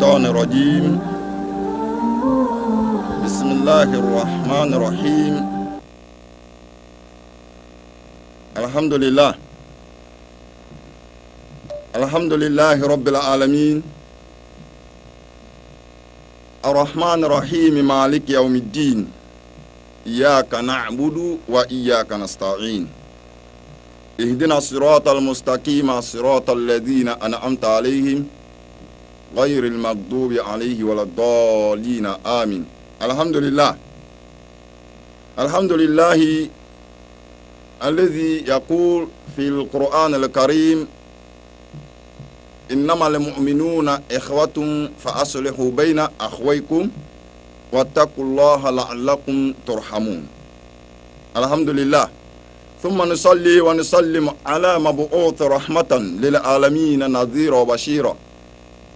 الشيطان الرجيم. بسم الله الرحمن الرحيم. الحمد لله رب العالمين، الرحمن الرحيم، مالك يوم الدين، إياك نعبد وإياك نستعين، اهدنا الصراط المستقيم، صراط الذين أنعمت عليهم غير المغضوب عليه ولا الضالين، آمين. الحمد لله الذي يقول في القرآن الكريم: إنما المؤمنون إخوة فأصلحوا بين أخويكم واتقوا الله لعلكم ترحمون. الحمد لله، ثم نصلي ونسلم على مبعوث رحمة للعالمين نذيرا وبشيرا،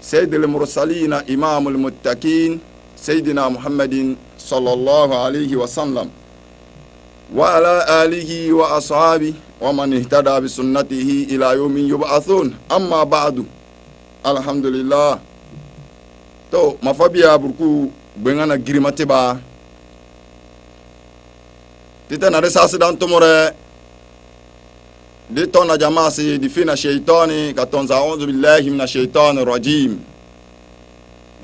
سيد المرسلين إمام المتقين سيدنا محمد صلى الله عليه وسلم وعلى آله وأصحابه ومن اهتدى بسنته إلى يوم يبعثون. أما بعد، الحمد لله. تو مفابيا بركو بengana girimate ba tita na risasi dan tumure di tona jamasi di fina shaitani katonza a'udhu billahi minash shaitani rajim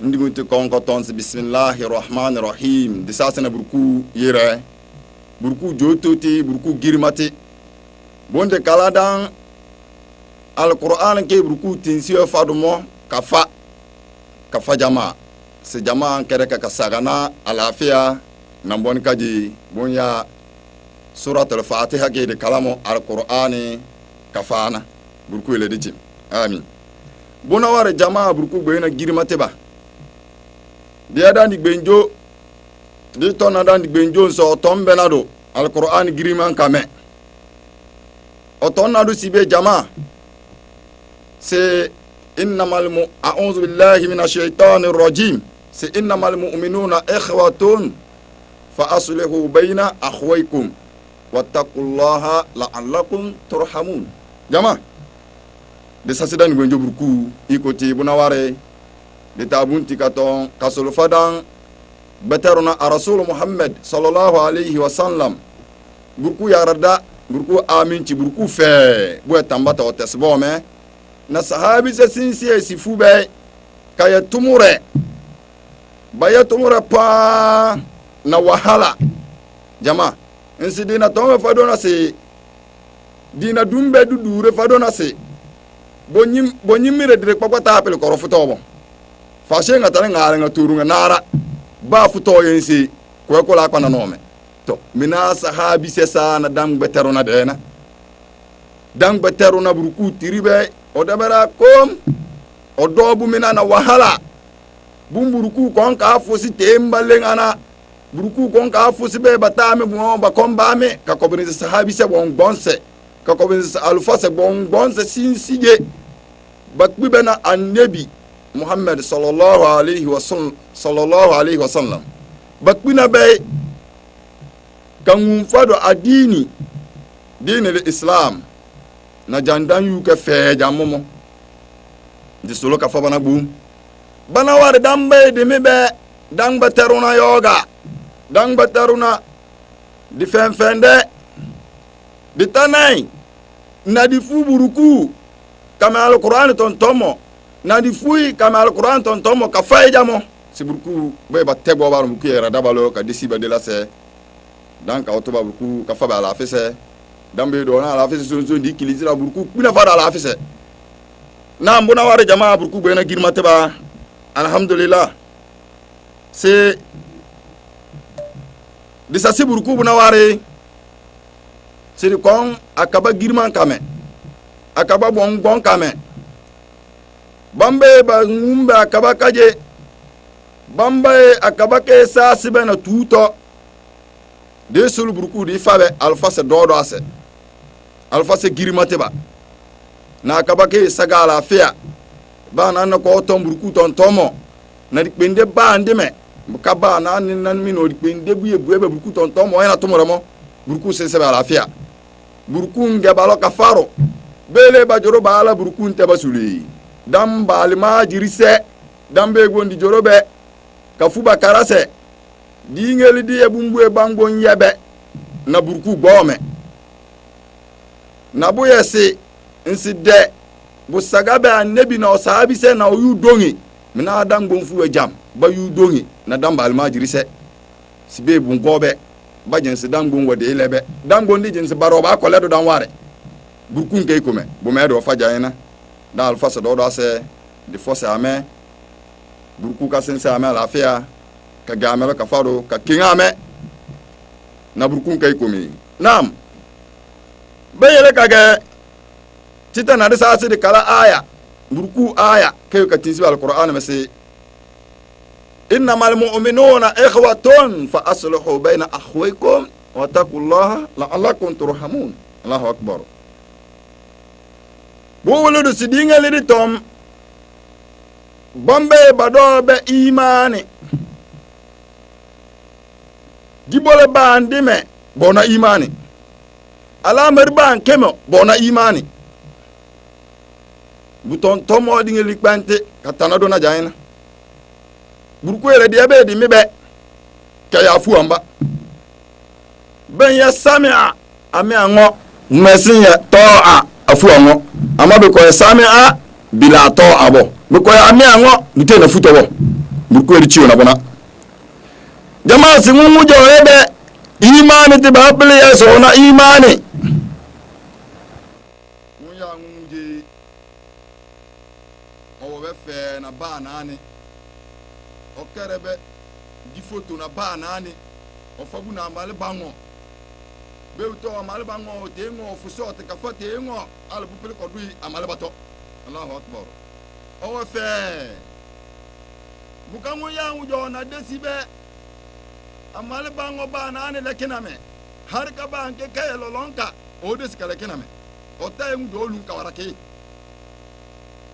ndi mutu konko tonsi bismillahir rahmanir rahim di sasi na burku yere burku jototi burku girimate bonde kaladan alquran ke burku tinsiyo fadumo kafa jama se jama kere ka sagana alafia na mbon kaji bonya surat al-fatiha ke de kalamo al-qur'ani kafana burku ile de jim amin bona ware jama burku gbeena girimate ba dia dan di gbenjo di tona dan di gbenjo so tombe nado al-qur'ani giriman kame o tonna do sibe jama se innamal a'udhu billahi minash shaitanir rajim se innamal mu'minuna ikhwatun fa aslihu bayna akhwaykum wattaqullaha la'allakum turhamun. Jama de sasidan gwenjo burku ikoti bunaware de tabunti katon kasulu fadan betaruna rasul muhammad sallallahu alayhi wa sallam burku yarada burku aminci burku fe bo tambata o tesbo me na sahabi se sinsi sifu be kaya tumure baya tumure pa na wahala. Jama nsi dina tome fadona se dina dumbe dudure fadona se bonyimire dire kpakpata apel koro futobo fashe ngata ngare ngaturunga nara ba futo yensi ko la kwana nome to mina sahabi se sana dam beterona dena dam beterona burku tiribe o dabara kom o dobu mina na wahala bumburuku kon ka fosi tembaleng ana buruku kon ka fosi be batame bon ba komba me ka kobini sahabi se bon bonse ka kobini alfa se bon bonse sinsije bakbi bena annabi muhammad sallallahu alaihi wasallam bakbi na be kan fado adini dini islam na jandan yu ka fe jamomo di solo ka fa bana bum bana war dambe de mebe dangba teruna yoga dangba teruna di fenfende di tanai na di fu buruku kama alquran ton tomo na di fui kama alquran ton tomo ka fa jamo si buruku be ba tego ba buruku era dabalo ka disiba de la se dan ka otoba buruku ka fa ba la fese dambe do na la fese so di kilizira buruku bina fa da la fese na mbona ware jamaa burku be na girmate ba alhamdulillah se disasi burku buna ware siri kon akaba girman kame akaba bon kame bambe ba ngumbe akaba kaje bambe akaba ke sa sibe na tuto de sul burku di fabe alfa se dodo ase alfa se girmate ba na akaba ke saga lafiya ba na na ko ton burku ton tomo na dipende ba ndime ka ba na nan mi no dipende buye buye be burku ton tomo ena tumore mo burku se ba lafiya burku nge balo ka faro bele ba joro ba ala burku nte basuli dam balma jirise dambe gondi jorobe kafuba karase dingeli di ebumbu e bango nyebe na burku gbome na boyese nside bu sagabe annabi na sahabi se na oyu dongi mina adam gonfu e jam ba yu dongi na damba almajiri se sibe bu ngobe ba jense dangon wode elebe dangon di jense baro ba ko ledo dan ware burku ngey ko me bu me do faja ina da alfa so do ase de force ame burku ka sense ame alafia ka gamelo ka faro ka kingame na burku ngey ko me nam bayele kage tita na disa ase de kala aya burku aya kayo ka tinsi alquran mase innamal mu'minuna ikhwatun fa aslihu bayna akhwaykum wa taqullaha la'allakum turhamun. Allahu akbar. Bo wuludu sidinga lidi tom bombe badobe imani gibole bandime bona imani alamar ban kemo bona imani buton tomo dinga likbante katana dona jaina burku ere diabe di mibe kaya fuamba ben ya sami'a ame ango mesin ya to'a afu ango amabe ko ya sami'a bila to'a bo be ko ya ame ango bite na futo bo burku ere chiwo na bona jama'a singu jo ebe imani te babele ya so na imani muya ngunje o be fe na ba nani okerebe di foto na ba nani ofabu na male bango be uto male bango te ngo fuso te ka fote ngo ala bupele ko dui amale bato. Allahu akbar. O fe bukango ya ujo na desibe amale bango ba nani lekiname har ka ba nke kayelo lonka o deska lekiname o tay mu do lu ka warake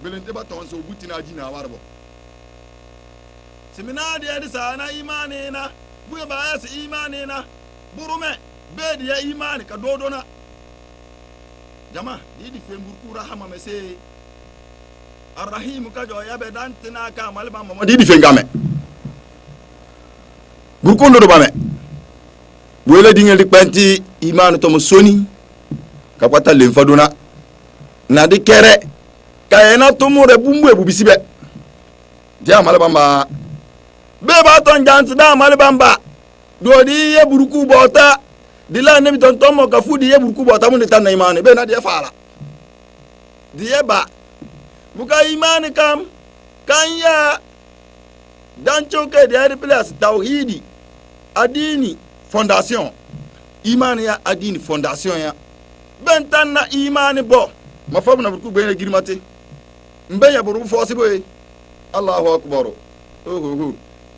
belente ba tonso butina jina warbo seminari ya disa na imani na buya ba ya si imani na burume bedi ya imani ka dodo na jama di femburku rahama mese arrahim ka jo ya be dantina ka malba mo di fengame burku ndo ba me wele dingel di panti imani to mo soni ka kwata le mfadona na di kere ka ena to mo re bumbu e bubisibe dia malba ma beba ton jansi da mali bamba do di ye buruku bota dila ne biton tomo ka fudi ye buruku bota mun tan na imani be na de fara di ye ba buka imani kam kan ya dan choke de ari place tauhidi adini fondation imani ya adini fondation ya ben tan na imani bo mafabu na buruku be girmate mbe ya buruku fosi boy. Allahu akbar.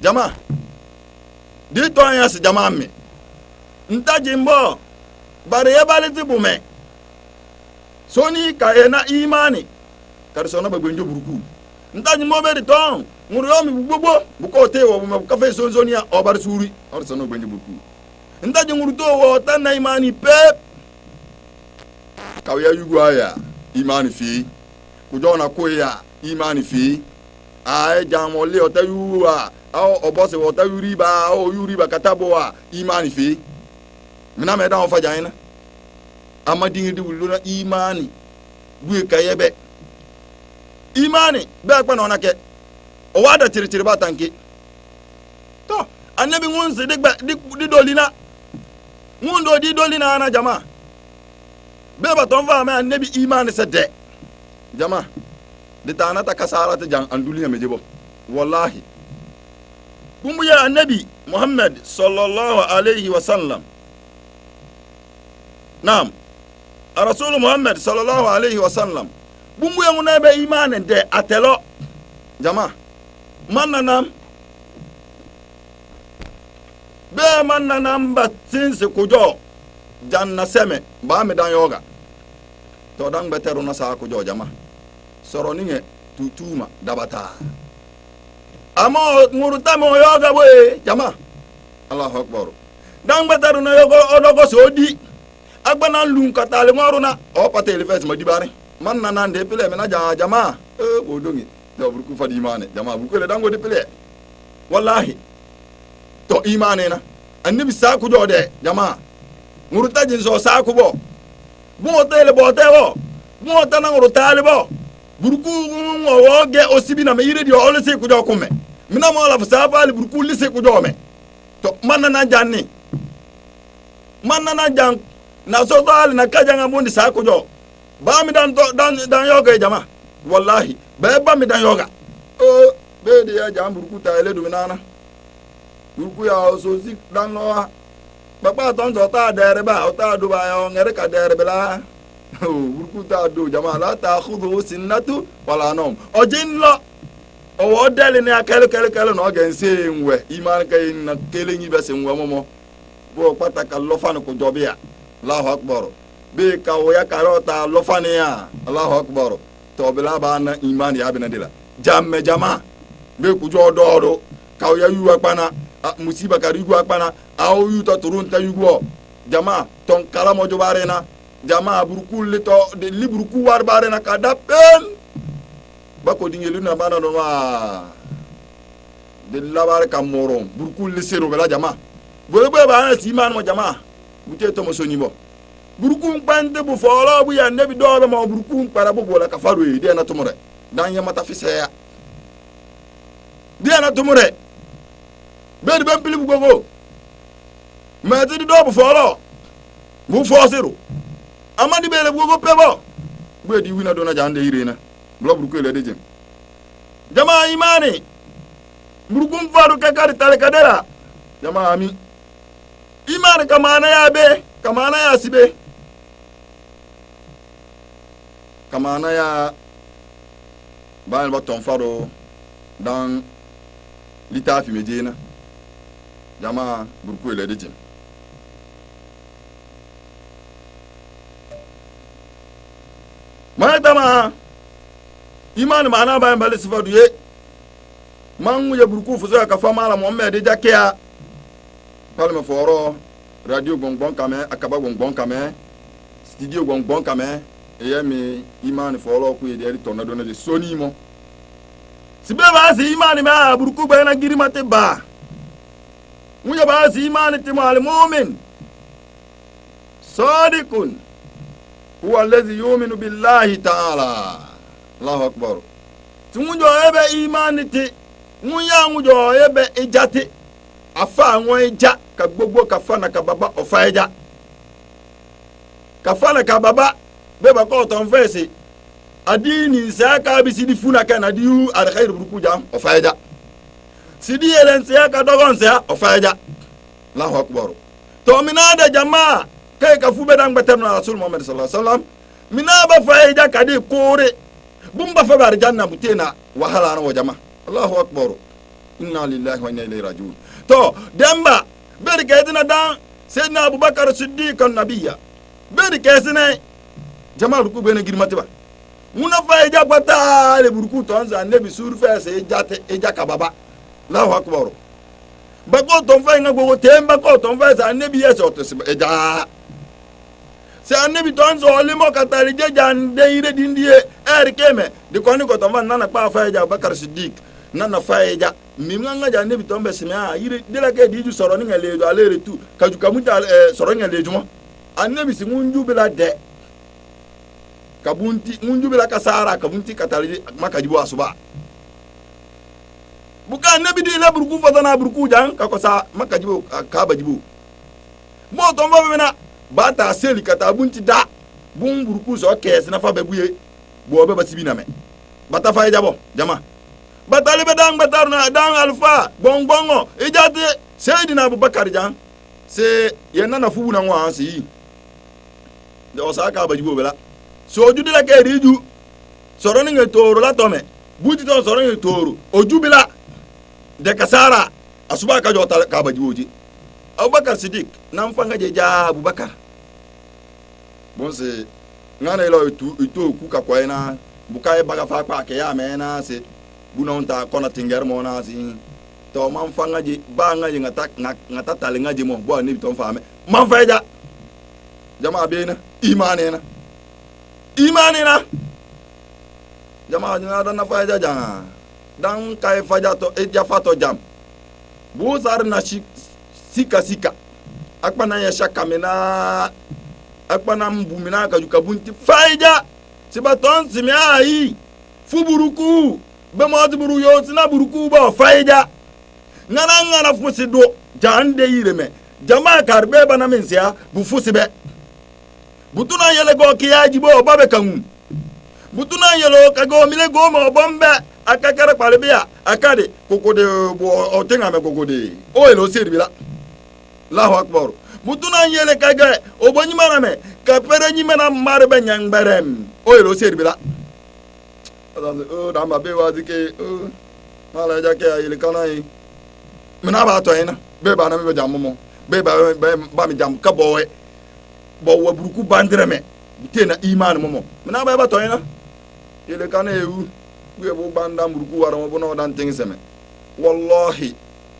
Jama di to anya si jama me nta jimbo bare ya baliti bume soni ka ena imani kar sona ba gbenjo buruku nta jimbo be di ton nguru yo mi gbogbo buko te wo bume ka fe sonzonia o bar suri or sona gbenjo buruku nta jinguru to wo tan na imani pep ka ya yugo aya imani fi kujona ko ya imani fi ai jamo le otayuwa aw obose wota yuriba o yuriba katabowa imani fi mina me da on faja ina amadi ngi wuluna imani buye kayebe imani be akpa na onake o wada tiri ba tanki to annabi ngun se di dolina ngun do di dolina ana jama be ba ton fa me annabi imani se de jama de tanata kasara ta jan anduliya mejebo wallahi bumbu ya annabi Muhammad sallallahu alaihi wasallam naam rasul Muhammad sallallahu alaihi wasallam bumbu ya nguna be imane de atelo jama mananam be mananam batinse kujo janna seme ba me dan yoga to dan beteru na sa kujo jama soro ninge tutuma dabata amo nguruta mo yoga boy jama. Allahu akbar. Dan bataru na yogo odogo sodi agbana lun katale ngoruna o patel fes ma dibare man na nande pele me na jama odongi to burku fa imane jama burku le dango de pele wallahi to imane na annabi sa ku jode jama ngurta jin so sa ku bo tele bo tewo bo tana ngurta le bo burku wo ge osibi na me yire di o le se ku jo kumme mina mo la fa fa le burku le se ku jo me to manna na janni manna na jang na so dal na kajanga mundi sa ku jo ba mi dan yoga jama wallahi ba mi dan yoga o be de ya jam burku ta ele duminana burku ya so zik dan no baba ton so ta dere ba o ta do ba yo ngere ka dere bela burku ta do jama la ta khudhu sinnatu wala nom o jinlo o wodele ni akele kele no gen se nwe iman kay na kele nyi be se nwe momo bo pataka lo fa no ko jobia Allahu akbar be ka o ya karota lo fa ne ya Allahu akbar to bela ba na iman ya bina dila jamme jama be ku jododo ka o ya yuwa pana musiba ka yuwa pana aw yu to turun ta yugo jama ton kala mo jobare na jama burku le to de libruku war bare na ka dapen bako dingelu na bana no wa de labar ka morom burku le sero bela jama bo ba na siman mo jama bute to mo soni bo burku pande bu folo bu ya nebi do be mo burku para bu bola ka faru e de na to mo re dan ya mata fi se ya de na to mo re be de ben pili bu gogo ma ti do bu folo bu fo sero amadi be le bu gogo pebo bu di wina do na jande irena blo burku le de jem jama imani burku faru ka kar tale kadera jama ami imani kamana ya be kamana ya sibe kamana ya bayan baton faro dan litafi medina jama burku ile de jim mai dama imani mana bayan bale sifadu ye man ya burku fuzo ka fa mala muhammad de jakia palme foro radio gongbon kame akaba gongbon kame studio gongbon kame eyemi imani folo ku yede tornado na de soni mo sibe ba si imani ma burku ba na giri mate ba munya ba si imani ti mal mu'min sadiqun huwa alladhi yu'minu billahi ta'ala Allahu akbar tunjo ebe imani ti munya mujo ebe ijati afa won ija ka gbogbo ka fa na ka baba ofa ija ka fa na ka baba be ba ko ton fesi adini sa ka bi sidi funa kana diu al khair burku jam ofa ija sidi elen sa ka dogon sa ofa ija Allahu akbar to minada jamaa kai ka fu be dan batar na rasul muhammad sallallahu alaihi wasallam minaba fa ija ka di kore bumba fa bar janna mutena wahala na wa jamaa Allahu akbar inna lillahi wa inna ilaihi rajiun to demba beri kedina dan sayyidina abubakar siddiq an-nabiyya beri kesine jamaa ruku bene girmate ba muna fa eja pata le burku to anza nabi sur fa se ejate eja kababa Allahu akbar bako ton fa ngago temba ko ton fa sa nabi yeso to eja se nabi to anzo ole mo katali jejan de ire dindie keme de koni ko ton fa nana pa fa eja abubakar siddiq nana fa eja mimanga ja nebi tombe simia yire de la ke diju soro ni ngale do ale retu kaju kamuta soro ngale juma annabi si munju bila de kabunti munju bila kasara kabunti katali makajibu asuba buka annabi de la burku fadana burku jan ka kosa makajibu ka bajibu mo tomba bena bata seli katabunti da bun burku so kes na fa bebuye bo be basibina me bata fa jabo jama batali be dang batarna dang alfa bongbongo ijate sayyidina abubakar jan se yenna na fubu na nwa si de osaka bajibo bela so oju dila ke riju soro ni ngetoro la tome buti to soro ni toro oju bila de kasara asuba ka jota ka bajiboji abubakar siddiq nan fanga je ja abubakar bonse ngana ilo itu ku ka kwaina bukai baga fa pa ke ya mena se bunonta kona tinger mo na si to man fanga je ba nga je ngata talinga je mo bo ni to fame man faja jama bena imani na Jama jina dan na faja janga. Dan kai faja to etia fato jam. Bu sar na sika. Akpana ya shaka mena. Akpana mbumina ka jukabunti faja. Sibaton simia yi. Fuburuku. Be mo buru yo tina buruku ba faja. Ngana fusi do jande yireme. Jama karbe bana mensia bu fusi be. Butuna yele go kiyaji bo babe kangu. Butuna yelo kago mile go mo bombe akakara palebia akade kokode bo otenga me kokode o elo siribila Allahu akbar. Butuna yele kage obonyi maname kapere nyi mena marbe nyangberem o elo siribila o dama be wazike o mala jake yele kanai mena ba to ina be ba na me jamumo be ba mi jam kabowe bo waburuku bandireme bitena iman momo mena ba to ina ile kana ewu we bo banda muruku wara mo bono dan tingseme wallahi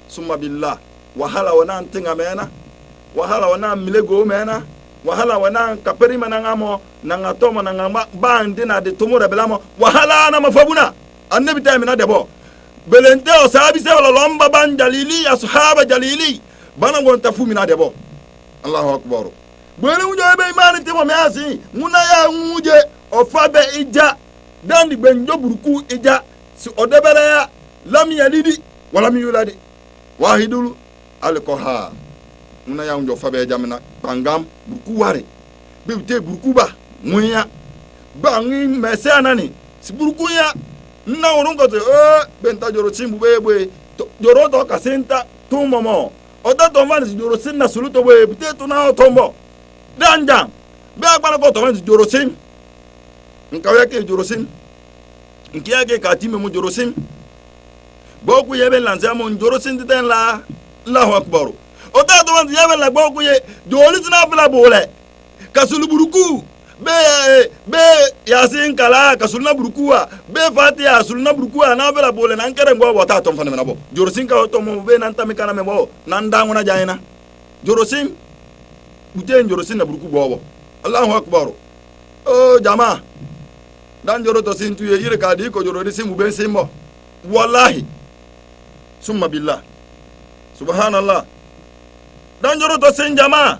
summa billah wahala wana ntinga mena wahala wana milego mena wahala wana kaperi manangamo nanga tomo nanga bandi na de tumura belamo wahala na mafabuna annabi taymina debo belente o sahabi se wala lomba ban jalili ashaba jalili bana gonta fumina debo Allahu akbar bwele unjo be imani timo measi muna ya unje ofabe ija dandi benjo buruku ija si odebere ya lam yalidi wala mi yuladi wahidul alqahar muna ya unjo fabe jamina bangam buruku ware be ute buruku ba munya bangi mese anani si buruku ya na urungo te benta joro chimbu bebe joro to kasenta tumomo oda to man si joro sin na suluto we bute to na otombo danja be agbara ko to man si joro sin nkawe ke jorosim nkiya ke katime mo jorosim boku yebe lanza mo jorosim titen la Allahu akbar o ta to man yebe la boku ye joli tina bla bole kasulu buruku be yasin kala kasulu na burukuwa be fatiha sulna burukuwa na bla bole nan kare ngo wata to fane na bo jorosim ka to mo be nan tamika na me bo nan danguna jaina jorosim buten jorosim na buruku bo Allahu akbar o jamaa dan joro to sintu ye yire ka di ko joro di simu ben simbo wallahi summa billah subhanallah dan joro to sin jama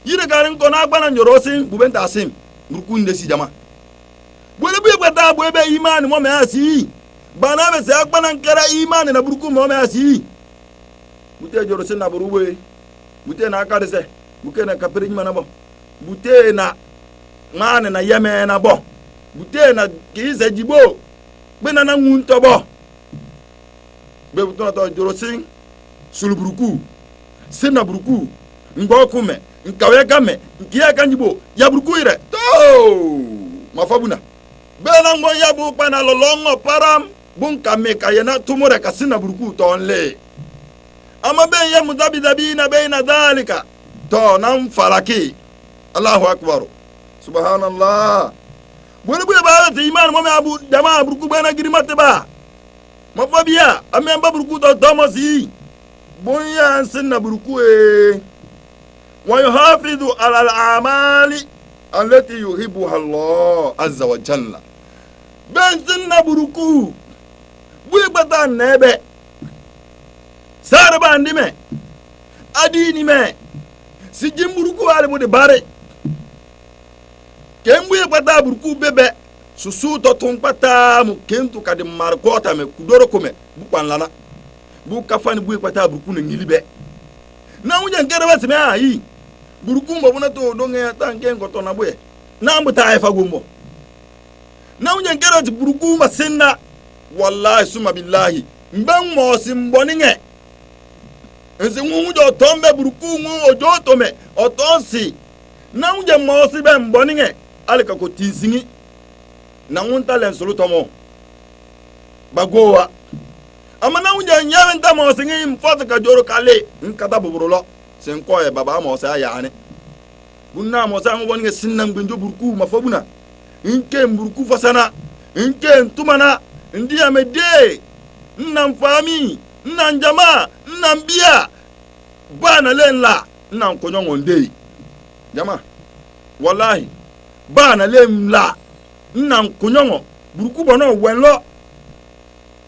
yire ka rin ko na agba na joro sin bu ben ta sim burku nde si jama bole bu gbata bu be iman mo me asi bana be se agba na nkara iman na burku mo me asi bute joro sin na buruwe bute na akade se buke na kapiri nyima na bo bute na ngane na yeme na bo bute na kize jibo bena na nguntobo be butona to jorosin suluburuku sina buruku ngokume nkawe game nkiya kanjibo ya buruku ire to mafabuna bena ngo ya bu pana lolongo param bun kame kayena tumure kasina buruku tonle ama be ya mudabidabina baina dhalika to nam falaki Allahu akbar subhanallah bole bole ba te iman mo me abu jama buruku bana girimate ba mo fobia amemba buruku to domosi bonya sinna buruku wa yuhafizu ala al-amali allati yuhibbuha Allah azza wa jalla ben sinna buruku bule gbata nebe sarba ndime adini me si jimburuku ale mo de bare kembuye gbata buruku bebe susu to tun pata mu kentu kadi markota me kudoro kome bu panlana bu kafani buye gbata buruku ne ngilibe na unje ngere wese me ayi buruku mbo buna to donge tanke ngoto na buye na mbuta ay fagumbo na unje ngere ti buruku masenna wallahi summa billahi mbang mo simboninge ense ngunjo tombe buruku ngu ojo tome otonsi na unje mo sibe mboninge alika ko tinsingi na ngunta len solo tomo bagowa amana unja nyawe nta mo singi mfota ka joro kale nkata buburulo sen ko e baba mo sa yaane bunna mo sa ngoni nge sinnam gunjo burku mafabuna nke mburku fasana nke ntumana ndiya mede nnam fami nnam jama nnam biya bana lenla nnam konyo ndei jama wallahi bana lemla nnam kunyongo buruku bono wenlo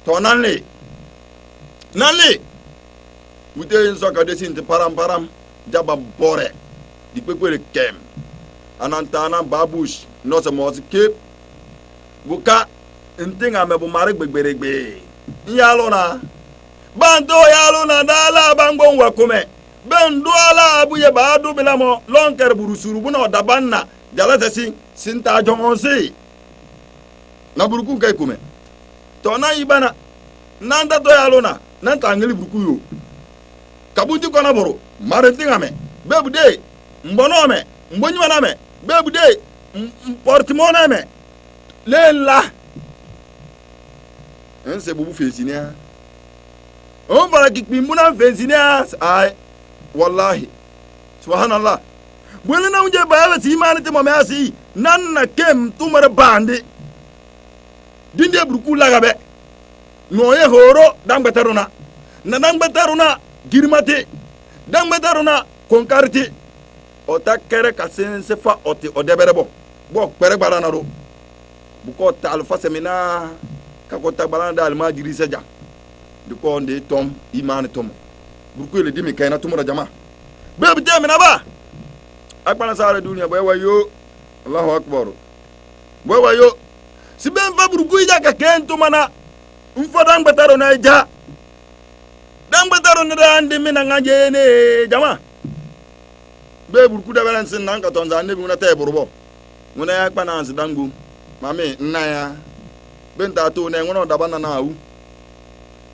to nanle wute so ka desin te param jaba bore di pekwele kem anantana babush no se mo ke buka ntinga me bu mare gbegberegbe yalo na bando yalo na dala bangon wakume bendo ala abuye baadu bilamo lonker burusuru buna dabanna jalata sinta jongonsi na buruku kay kume to na ibana nanda to yalo na nanta ngeli buruku yo kabuti kona boro mare ntinga me bebude mbono me mbonyi mana me bebude portimona me lela ense bubu fesinia on fara kikpi mbuna fesinia ay wallahi subhanallah bwele na unje baala si imani te mame asi nan na kem tumare bande dinde buruku lagabe noye horo dangbetaruna na dangbetaruna girmate dangbetaruna konkarti ota kere kasense fa oti odeberebo bo pere barana ro buko ta alfa semina kakota balana da alma jiri seja diko nde tom imani tom buruku le dimi kayna tumura jama bebi te mina ba akpana sare dunia boy wayo Allahu akbar boy wayo si ben fa buruku ija ka kento mana mfo dangbataro na ija dangbataro na ande mina nganje ne jama be buruku da balance nan ka tonza ne bi nguna te burubo nguna ya akpana ansi dangu mami nna ya benta to ne ngono dabana na awu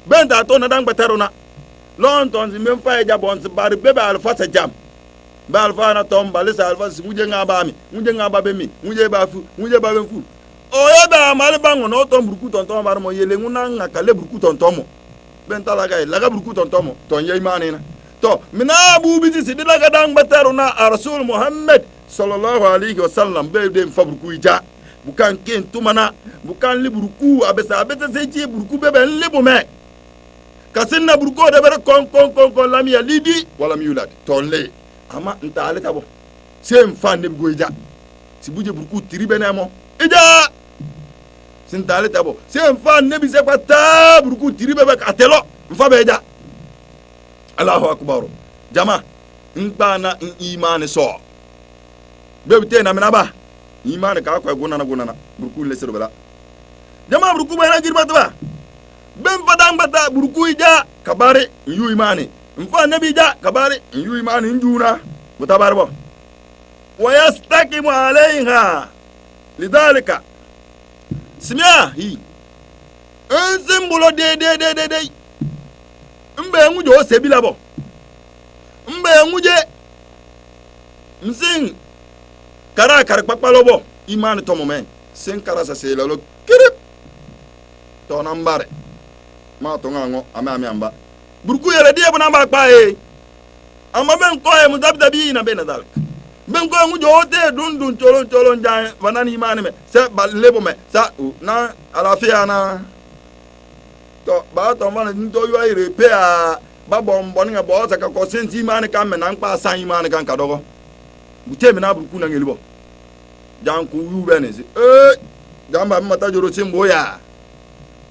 benta to na dangbataro na lonton si memfa eja bonsi bari bebe alfa se jam ba alfa na tom balisa alfa si muje ngaba mi muje ngaba be mi muje ba fu muje ba be fu o ye ba mali bango no tom buruku tonton bar mo yele nguna ngakale buruku tonton mo benta laga buruku tonton mo ton ye imani na to mina bu bi si dilaga dangbataro na rasul muhammad sallallahu alaihi wasallam be de fabruku ija bukan ken tumana bukan liburuku abesa se ji buruku bebe libu me kasinna buruku de bere kon lam ya lidi wala mi yulad tonle ama nta ale tabo sem fan de go ija si buje buruku tribe na mo ija sinta ale tabo sem fan ne bi se pata buruku tribe be atelo mfa be ija Allahu akbar jama ngbana imani so bebi te na minaba imani ka kwa gunana buruku le sero bela jama buruku bana girma ba ben fadang bata buruku ija kabare yu imani mfa nabi ija kabare yu imani njuna mutabar bo wa yastaqimu alaiha lidhalika simya hi ensimbulo de mbe nguje o sebila bo mbe nguje msing kara kpakpalo bo imani to moment sen kara sa se lalo kirip to nambare ma to ngango ame amba buruku yele die bu namba pa amma ben ko e mudabdabi na ben dal ben ko nguje o te dundun cholon jan banani imani me se balebo me sa na alafia na to ba to man ndo yo ire pe a ba bombo nga bo sa ka ko senti imani ka me na npa san imani kan ka dogo bute me na buruku na ngelibo janku yube ne jamba mata joro simbo ya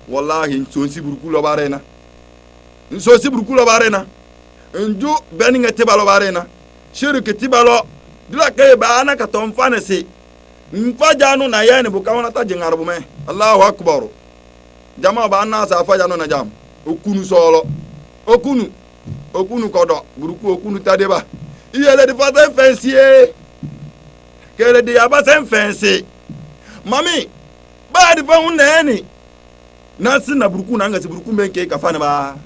wallahi nsonsi buruku lo barena nsosi buruku lo barena nju beni ngati balo barena shiriki tibalo dila kay ba ana ka ton fanesi mfajanu na yani bukawana ta jingarbu me Allahu akbar jama ba na sa fajanu na jam okunu solo okunu kodo buruku okunu tadeba iyele di fata fensie kele di abasen fensi mami ba di fa huneni nasi na buruku na ngasi buruku menke kafana ba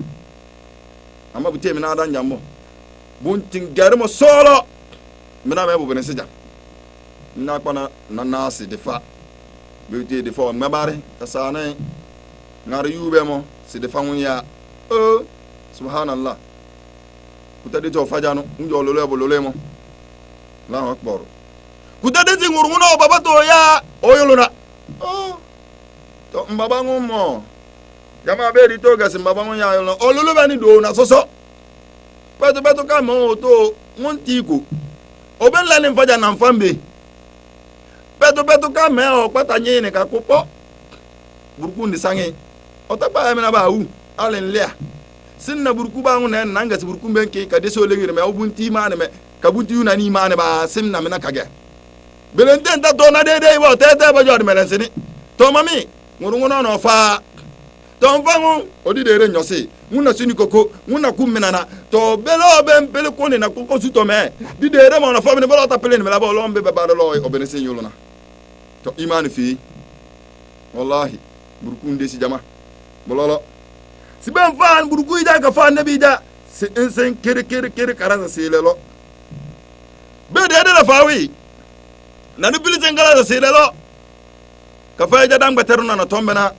amma bute mi na dan jambo buntin garmo solo mina me bubene sija na kwana na nasi di fa bute di fa mabare tasane ngar yube mo si di fa ya subhanallah kutade to fajano njo lole mo Allahu akbar kutade zinguruna baba to ya oyolona to mbaba ngumo jama be di to gasi mbaba ngun ya yolona olulu bani do na soso beto ka mo to nguntiku oben la ni faja na mfambe beto ka me o pata nyine ka kupo burku ndi sangi otapa amina ba wu alen lea sinna burku ba ngune nanga si burku benke ka deso lengire me ubunti mane me kabunti yuna ni mane ba simna mina kage belenten ta to na dede bo tete ba jodi melensini to mami ngurungono no fa to mfangu odi dere nyosi nguna sini koko nguna kumina to belo ben pele koni na koko suto me di dere mo na fa me belo ta pele me la bo lombe be ba do lo obenese yuluna to imani fi wallahi burku ndesi jama bololo si ben fan burku ida ka fa nabi da sen kere karasa silelo be de la fawi na ni bilisen karasa silelo ka fa ja dang bateruna na tombena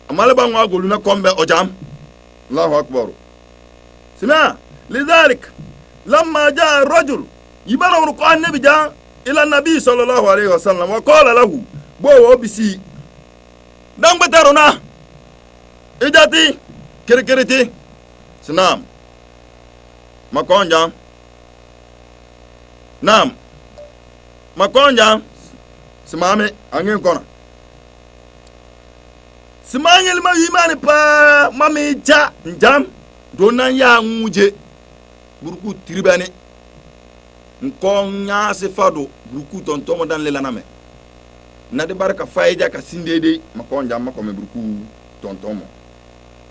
amale ba ngwa golu na kombe ojam Allahu akbar sima lidhalik lamma jaa ar-rajul yibara qur'an nabi ja ila nabi sallallahu alayhi wasallam wa qala lahu bo obisi dang bateruna ijati kere sinam makonja nam makonja simame angin kona simangel ma yimani pa mami ja njam donan ya nguje burku tribane nkonya sifado burku tontomo dan lelaname na de baraka fayja ka sindede makonja makome burku tontomo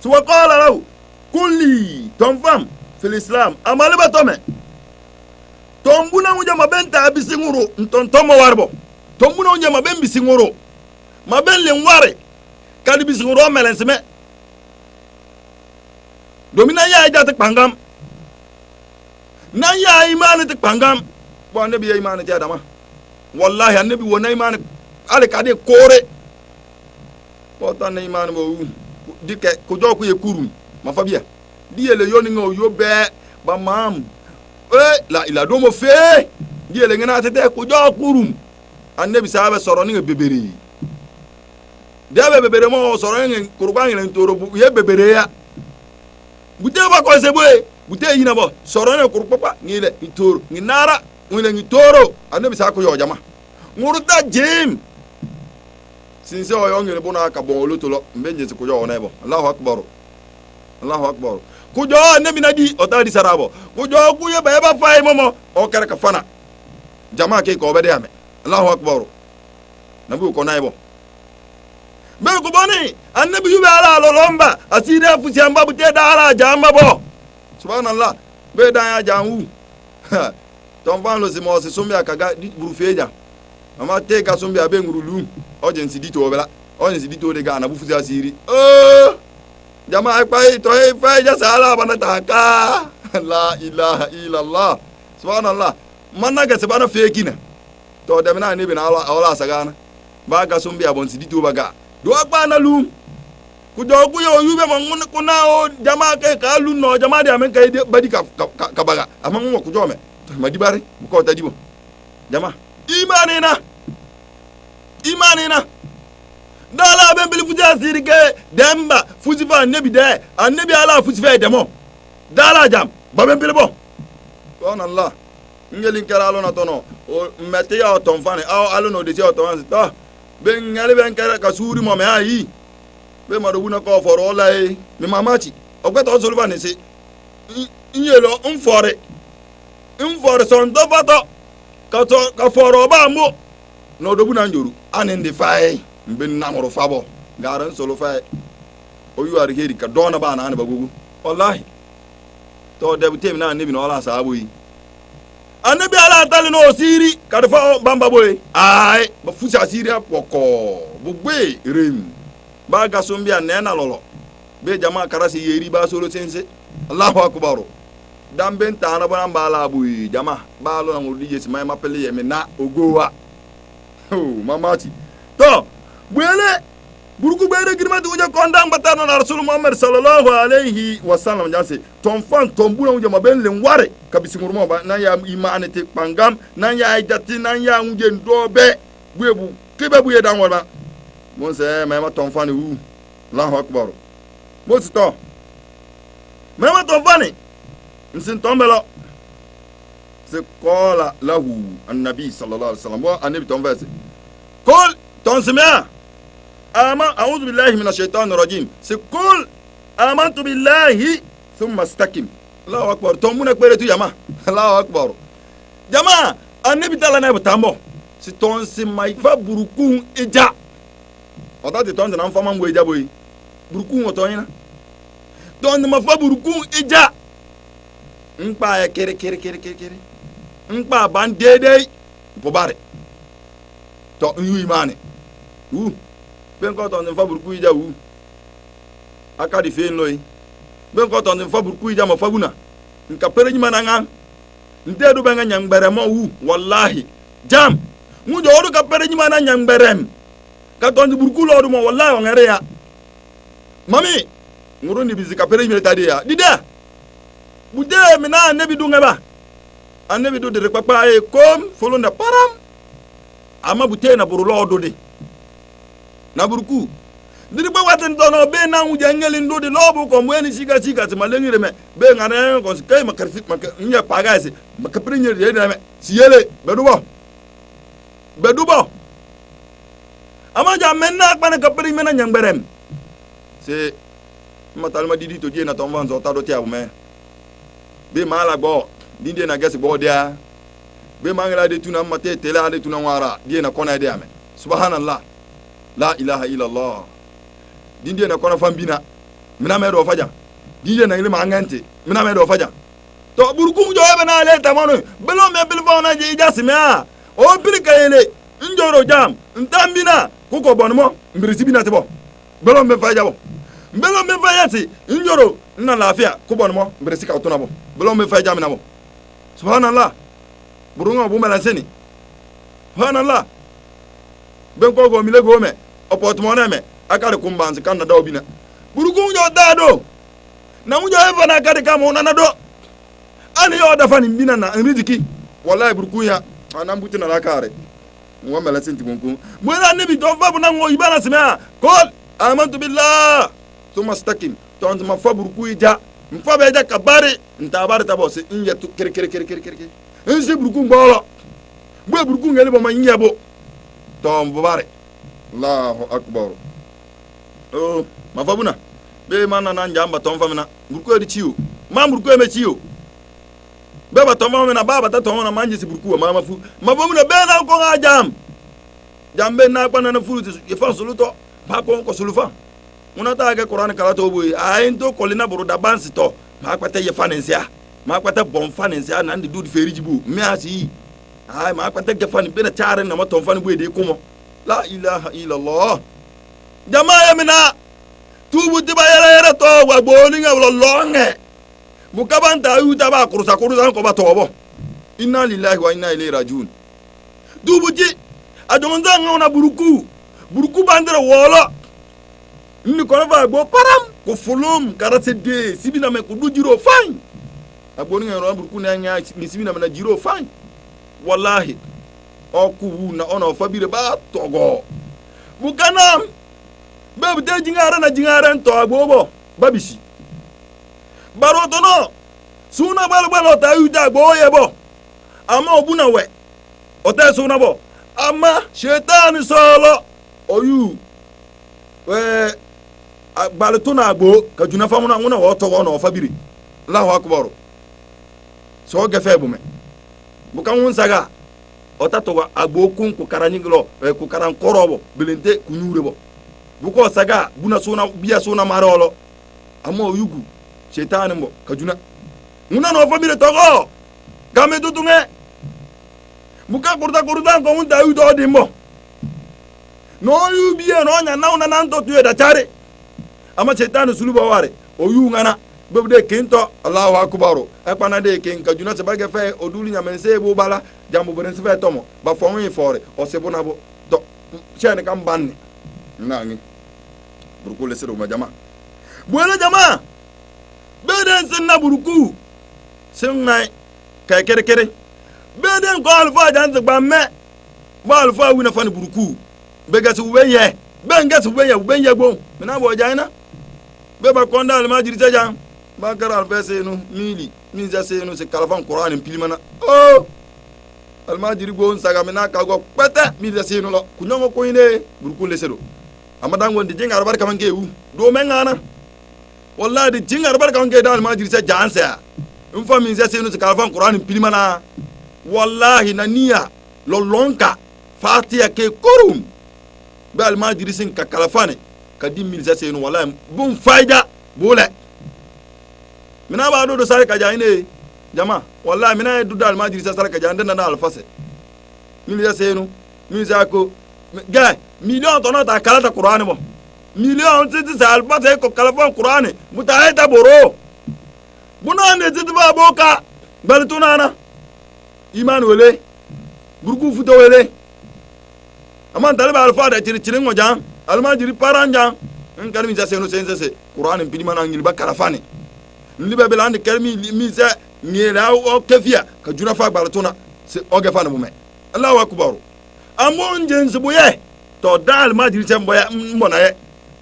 so waqala lahu kulli tonfam fil islam amale batome tombuna unja mabenta abisinguru ntontomo warbo tombuna unja maben bisinguru maben lenware kadi bisinguru melenseme domina ya ida tek pangam na ya imani tek pangam bo annabi ya imani ta dama wallahi annabi wona imani ale kade kore bo tan imani bo dike ko joku ye kurum mafabia diele yoni ngo yobe ba mam la ila do mo fe diele ngena tete ko joku kurum annabi sahabe soro ni bebere debe bebere mo soro ni kurban ni toro bu ye bebere ya bute ba ko sebe bute yina bo soro ni kurpapa ni le ni toro ni nara ni le ni toro annabi sa ko yo jama ngurta jim sinse o yo ngere bona ka bon lotolo mbenje ko yo na bo Allahu akbar ku jo annabi nadi o tadi sarabo ku jo ku ye ba fay momo o kare ka fana jama ke ko bede ame Allahu akbar nabu ko nay bo be ko boni annabi yube ala lolomba aside fusi amba bute da ala jamba bo subhanallah be da ya jamu ton van lo simo se sumbi akaga di burufeja ama te ka sumbi abe ngurulu ojensi dito obela ojensi dito de ga na bufusi asiri jama ai to e fa ja sala bana taka la ilaha illallah subhanallah manna ga se bana fekina to de na ne bi na ala sagana ba ga sumbi abonsi dito baga do agba na lum ku do ku yo yube mon ku na o jama ke ka lu no jama de amen kay badi ka baga amon mo ku jome madi bare ko tadibo jama imanina dala ben bil fuja sirike demba fujifa annabi de annabi ala fujifa demo dala jam ba ben bil bo subhanallah ngelin karalo na tono o mete ya ton fane alo no de ti o ton ta ben ngale ben kara ka suri mo me ayi be ma do buna ko foro lai mi mamachi o gbe to so lu ba ni se nyelo nfore son do bato ka foro ba mo no do buna njoru anin di fay mbin namoro fabo garan solo fay o yu ar heri ka dona ba na an bagugu wallahi to de butem na nabi no ala sahabu yi annabi ala tali no siri ka fa bamba boy ay ba fusi asiri apoko bugbe rem ba ga sombi anena lolo be jama karasi yeri ba solo sense Allahu akbar damben ta na bana bala buyi jama ba lo na ngudi jesi mai mapele yeme na ogowa mamati to bwele buruku bere girmati uja kondang batano na rasul muhammad sallallahu alaihi wasallam janse tonfan tombuna uja mabenle ngware kabisi ngurmo ba na ya imane te pangam na ya jati na ya unje ndobe bwebu kebe buye danwol ba mon se mema tonfani wu Allahu akbar mo si to mema tonfani nsin tombelo se kola lahu annabi sallallahu alaihi wasallam wa annabi tonvese kol tonsima a'udhu billahi minash shaitani rajim c'est qul amantu billahi thumma istaqim. Allahu akbar. To muna kwere tu jama. Allahu akbar. Jama annabi tala na butambo si ton si mai fa burukun ija ota de ton na fama ngwe ija boy burukun oto yin ton ma fa burukun ija npa ya kere npa ban dede bo bare to yu imane ben ko ton fa burukun ija aka di fe nloyi ben ko ton fa burukun ija ma fa buna nka pere nyima na nga ndedu benga nyangbere mo wallahi jam mujo odu ka pere nyima na nyangberem ka tondi burkulo odu mo wallahi wangere ya mami nguru ni bizika pere nyime tadi ya dida bude mina annabi du ngaba annabi du de papa e kom folo na param ama bute na burulo odu de na burku diri ba waten dono be na nguje ngeli ndo de lobu ko mweni siga ti malengire me be ngane ko kay makarfi nya pagase makaprinye de na me siyele bedubo ama ja menna kpana kapri mena nyangberem se matalma didi to die na ton vanzo ta do ti abume be mala gbo dinde na gesi gbo dia be mangala de tuna mate tela de tuna wara die na kona de ame subhanallah la ilaha illallah dinde na kona fambina mina me do faja dinde na ile mangante mina me do faja to burkum jo be na le tamanu belo me bil fona je jasime a o pirikayele njoro jam ntambina kuko bonmo mbirisibina tebo belo me faja bo belo me fayati njoro na lafia ku bonmo mbirisika utuna bo belo me faja mina bo subhanallah burunga bu melanseni subhanallah ben ko go mile go me opotmo me akare kumbanzi kan na dawbina burugun jo dado na munjo eva na kare kama una do ani yo da fani mbina na riziki wallahi burugun ya anambuti na lakare ngwa mala senti bonko mwela nabi to fa buna ngo ibana sema qul amantu billah thumma istaqim to ant ma fa burugun ja mfa be ja kabare ntabare tabose inye tu kere ense burugun bolo bwe burugun ngeli bo ma nyebo to mbare Allahu akbar. Oh mafabuna be mana na njamba ton famina buruku di chiyo ma buruku me chiyo be ba ton famina baba ta ton na manje si buruku ma mafu mafabuna be na ko ga jambe na pa na furu ti e fa soluto ba ko solufa una ta ga qur'an kala to boy ayin to kolina buru da bansi to ma kwata ye fanensia ma kwata bon fanensia na ndi du feri jibu me asi ay ma kwata ge fan be na tare na ma ton fan boy de kumo la ilaha illallah jamaa mina tubu tiba yere to wa boni nga longe bukabanta yuta ba kurusa ko ba tobo inna lillahi wa inna ilaihi rajiun tubu ji ajonza nga buruku bandere wolo ni ko ba go param ko fulum karate de sibina me ko du jiro fine aboni nga buruku na nya ni sibina me na jiro fine wallahi oku na ona fabire ba togo bukanam bebu te jingara nto agbobo babisi baroto no suna balbalo ta yuta agbo yebo ama obuna we ota suna bo ama shetani solo oyu we balto na agbo kajuna famuna nguna wo togo no fabiri Allahu akbar so gefe bume bukan won saga ota togo agbo kun ku karanyinglo ku karan korobo bilente kunyure bo buko saga buna suna biya suna marolo amo yugu shetani mbo kajuna nguna no famile togo game tutunge buka kurta ko unta yudo dimbo no yubiya no nya na una nanto tuye da tare ama shetani suluba ware o yu ngana bebde kinto Allahu akbar akwana de kin kajuna se bage fe oduli nya mense bo bala jambo beren se fe tomo ba fonwi fore o se bona bo do chene kam banni nangi buruku lesero majama buena jama beden sinna buruku sinna kay kere beden ko alfa janze bamme ba alfa wina fani buruku begasi ubenye bengasi ubenye gbo mina bo jaina be ba konda almajiri taja ba kara alfa senu mi za senu se kalafan qur'an pilimana oh almajiri gbo nsaga mina ka go pete mi za senu lo kunyongo ko ine buruku lesero amadan wonde jingar barka man gewu do men ngana wallahi de jingar barka man ge dal majiri sa jansa in fa min sa senu ka fa qur'an pilimana wallahi naniya lolonka fatiya ke korum bal majiri sin ka kalafane ka dimmil sa senu wallahi bum fayda bole mina ba do sare ka jaine jama wallahi mina du dal majiri sa sare ka jande na alfase mil sa senu mil sa ko ga million tono ta kala ta qur'an mo million titi sa alfase ko kala fa qur'an mutaayta boro buno ne titi ba boka bal tunana iman wele burku futo wele aman talba alfa da tiri ngo jang almajiri paranja en kalmi sa senu sense qur'an pidi mana ngil bakara fane libe belande kalmi mi sa ngela o kefia ka juna fa balatuna se oge fane mume Allahu akbar amon jense boye to dal majiri semboya mbona ye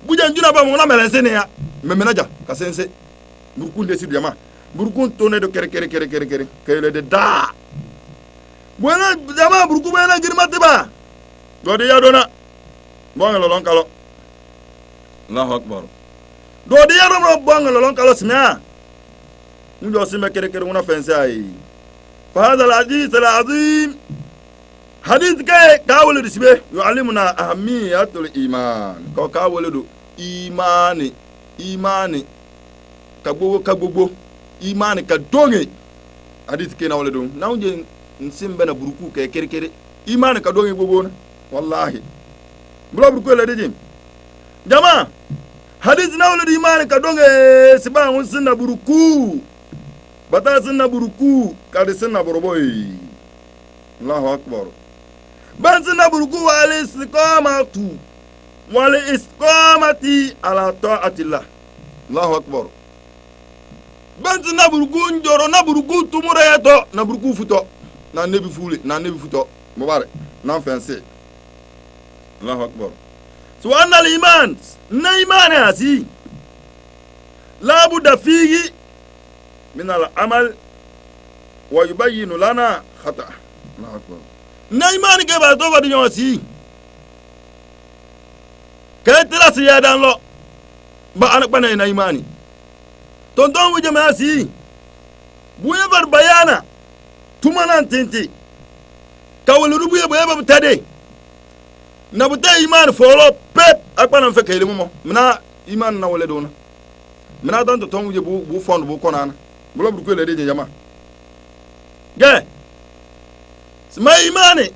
bujan juna ba mo na melense ne ya memenaja ka sense burku de sidu yama burku tone do kere de da buena jama burku bena girmate ba do de yadona bongalo lon kalo Allahu akbar do de yadona bongalo lon kalo sina njo sima kere una fense ay fa hada al-hadith al-azim hadith kay kawle disbe yu'allimuna ahamiyatul iman ko kawle do imani kagogo imani ka donge hadith kay nawle do nawje nsimbe na buruku kay kere imani ka donge gogo na wallahi bulo buruku le dejim jama hadith nawle do imani ka donge siba won sinna buruku bata sinna buruku ka de sinna boroboy Allahu akbar banzina buruku wal istiqamati ala ta'atillah Allahu akbar banzina buruku njoro na buruku tumure yato na buruku futo na nebi futo mubarak na fanse Allahu akbar so anna al iman na imani asi la budda fihi min al amal wa yubayyinu lana khata Allahu akbar na imani ke ba to ba dinyo si ke tira si ya dan lo ba an bana na imani ton wuje ma si buye bar bayana tumanan tinti kawul rubuye ba tade na buta imani folo pep akwana fe kele mo mina imani na wole dona mina dan to ton wuje bu fond bu konana bulo bu ko le de jama ge ma imani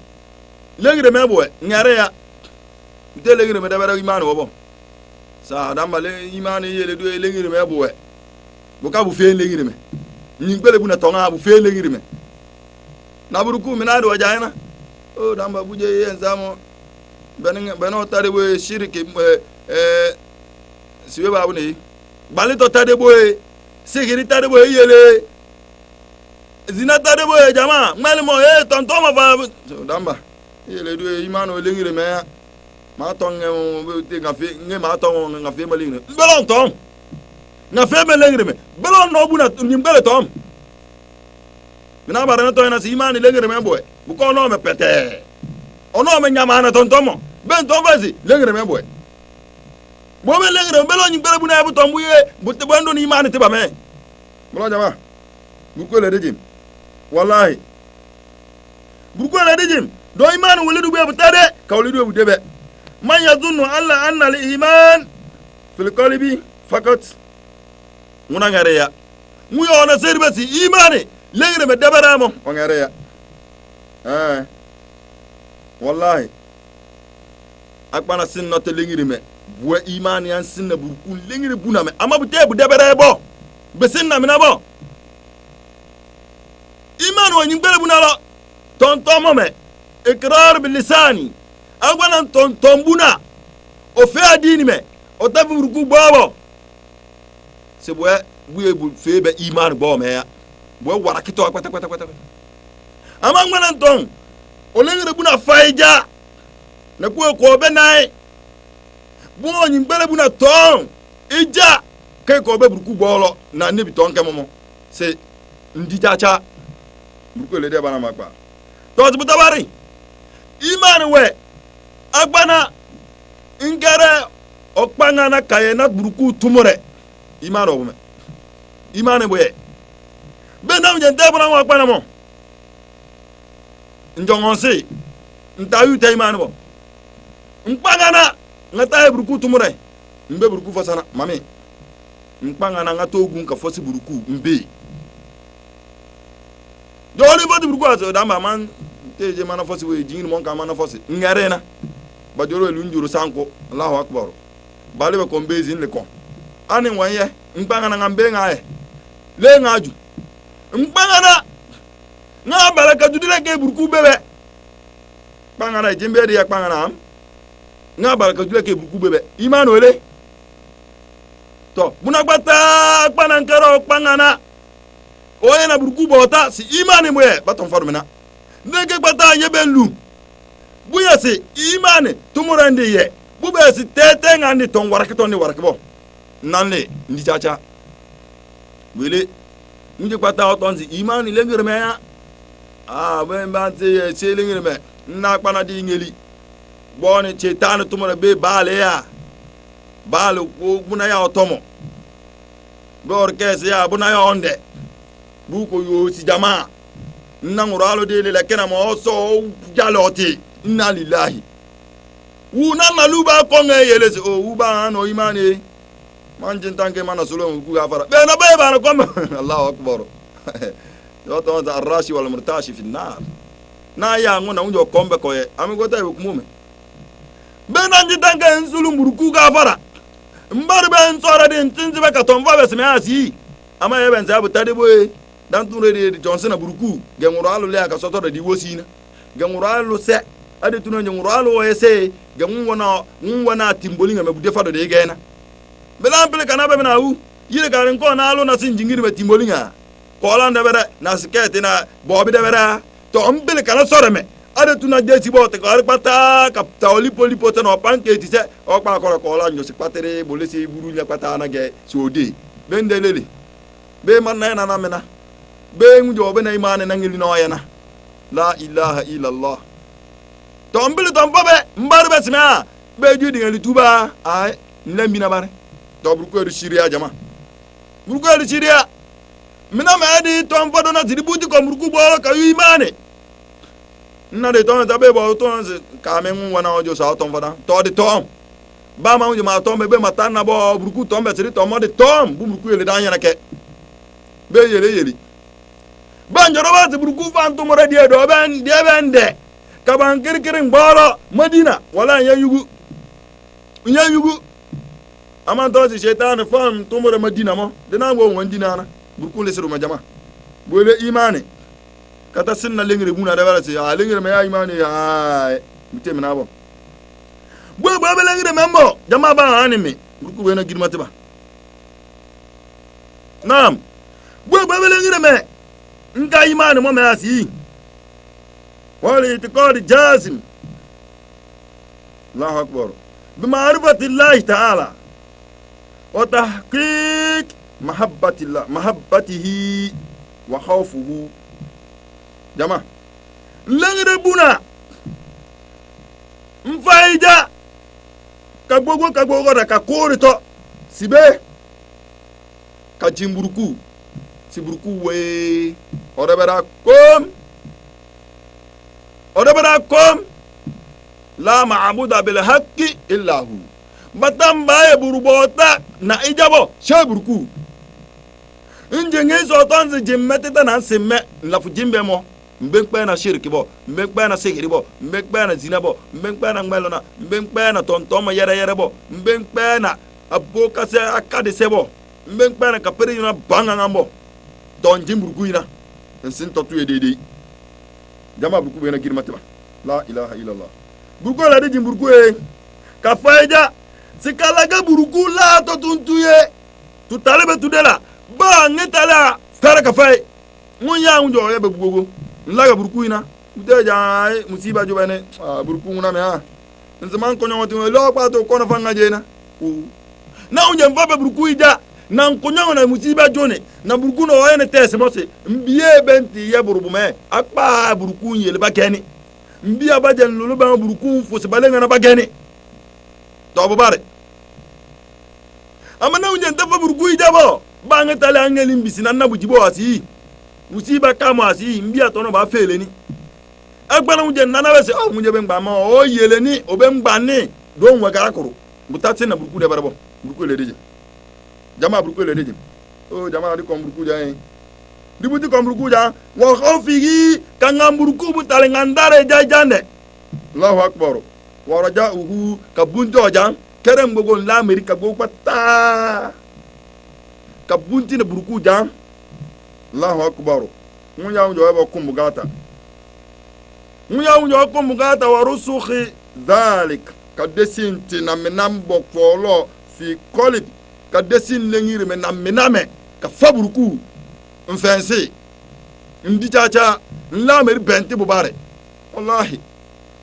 legre me boy ngare ya de legre me da bara imani wobo sa damba le imani yele do legre me boy bu ka bu fe legre me ni gbele bu na tonga bu fe legre me na buruku mina do jayna o damba buje yen zamo beno tare bo shiriki siwe babu ne bali to tare bo sigiri tare bo yele zina tade boye jama ngale mo tonton ma fa damba yele do imano lengire me ma tonge mo te ngafe nge ma tongo ngafe ma lengire belon ton ngafe me lengire me belon no buna nim bele tom mina barana to na si imani lengire me boye bu ko no me pete ono me nyama na tonton mo ben ton vazi lengire me boye bo me lengire belon nim bele buna bu tombu ye bu te bando ni imani te ba me bolo jama bu ko le dejim wallahi burko la dijim do iman wulidu be butade kawlidu be debe man yazunnu alla anna al iman fil qalbi fakat muna ngareya mu yo na serbe si imani legre me debara mo o ngareya wallahi akbana sinna te lengire me buwa imani an sinna burku lengire buna me ama bute bu debara bo be sinna me na bo iman wa nyingbele bunala tonton mome ikrar bil lisani agwana tonton buna o fe adini me o tafi ruku bobo se bo buye bu fe be iman bo me ya bo wara kito kwata ama ngwana ton o lengere buna faija na ko be nai bo nyingbele buna ton ija ke ko be ruku bolo na nebi ton kemomo se ndi chacha buko le de bana makpa to butabari iman we agbana ngare okpanga na kayena buruku tumure imano bume imane boye bena unje ndebona wa kpana mo njongonsi ntayu te imane bo nkpanga na ngata buruku tumure mbe buruku fosana mami nkpanga na ngata ogun ka fosi buruku mbe dole bodi buruku aso da man teje mana fosi we jingin mon ka mana fosi ngare na bajoro elu njuru sanko Allahu akbar bale ko mbezi nle ani wanye nkpanga na ngambe ngae le ngaju nkpanga na nga baraka judile ke buruku bebe kpanga na jimbe ya kpanga na nga baraka judile ke buruku bebe imano ele to buna gbata kpana nkero kpanga na oye na buruku bota si imani moye baton farmena ndege gbata yebelu buya si imani tumurande ye bube si tete ngandi ton warakito ni warakibo nanle ndi chacha wele nje gbata otonzi imani lengere me ya we mbante se lengere me na kpana di ngeli boni chetane tumura be bale ya bale buna ya otomo bor kese ya buna ya onde buko yo si jama nanguralo de le kena mo so jaloti inna lillahi una maluba ko ngeyele se o uba no imani manjin tanke mana solo ku gafara be na be ba na ko Allahu akbar yo to za arashi wal murtashi fi nar na ya ngona unjo kombe ko ye amigo ta ku mume be na njin tanke nsulu muruku gafara mbar be nsora de ntinzi be ka tomva be se me asi ama ye ben za bu tade boy dan tunre de Johnson buruku genguro alu le aka soto de wosina genguro alu se ade tuno nguro alu o ese ngwana timboli ngame bude fado de gena belan pele kana be na hu yire garin ko na alu na sin jingiri be timboli nga ko lan de bere na skete na bobi de bere to mbele kana sore me ade tuno de si bote ko pata kapta oli poli poto no panke ti se o pa ko lan nyo se patere bolesi buru nya pata na ge so de bendelele be man na na mena be ngujo be na imane na ngili no yana la ilaha illa allah tombili tombobe mbarbe sima be judi ngali tuba ay nlambi na bare to burko ru syria jama burko ru syria mina medi tombodo na zibuti ko burku bolo ka imane na de ton tabe bo ton ka men wana ojo sa tomboda to de tom ba ma unje ma tombe be matana bo burku tombe siri tomo de tom bu burku ele dan yana ke be yele banjoro ba burku fanto mo radio do ben de bende kaban kirkirin bolo madina wala yanyugu ama to si shaytan fam to mo madina mo dina go wandina na burku le siru majama bole imani kata sinna lengre buna da wala si a lengre me ya imani ay mute mina bo bo be lengre membo jama ba anime burku be na girmati ba naam bo be lengre me nga imani mo me asi wala itiqad jazim Allahu akbar bima'rifati Allah ta'ala wa tahqiq mahabbatihi wa khawfuhu jama lengre buna mfaida kagbogo da kakorito sibe kajimburuku siburuku we odabara kom la ma'budu bil haqqi illa hu batam baye burubota na ijabo sheburuku injenge so tonzi jimmete na simme la fujimbe mo mbekpe na shirki bo mbekpe na sigiri bo mbekpe na zina bo mbekpe na ngmelona mbekpe na tontomo yere bo mbekpe na aboka se akade sebo mbekpe na kapere yuna banga ngambo don jimburuku ina ensin totu edede jama buruku be na girmate ba la ilaha illallah buruku la de jimburuku e ka faida sikalaga buruku la to tuntuye tutalebe tudela ba ngetala fere ka fay munya unjo ye be bugogo nlaga buruku ina uteja musiba jobane buruku nguna me ha nzman ko nyawati lo pa to ko na fanga jena na unje mfabe buruku ija na nkonyo na musiba jone na buruku no oyene tese mose mbiye benti ye burubu me akpa buruku yele bakeni mbiya bajen lulu ba buruku fosi balenga na bageni to bare amana unje ntafa burku ijabo bange tale angeli mbisi na nabu jibo asi musiba kama asi mbia tono ba fele ni agbana unje nana wese o munje be ngba ma o yele ni o be ngba ni do nwa ga akuru butati na burku de barabo burku le deje jama burku le deje o jama di kom burku ja di buti kom burku ja wa khofigi kanga burku butale ngandare jajane Allahu akbar wa raja'uhu kabunjo ja kerem gogo la Amerika go pata kabunti na burku ja Allahu akbar munya unjo ba kumbugata wa rusukhi dhalik kadesinti na menambo folo fi kolib kadesin lengire mename ka faburku mfensi ndi chacha la Amerika benti bubare wallahi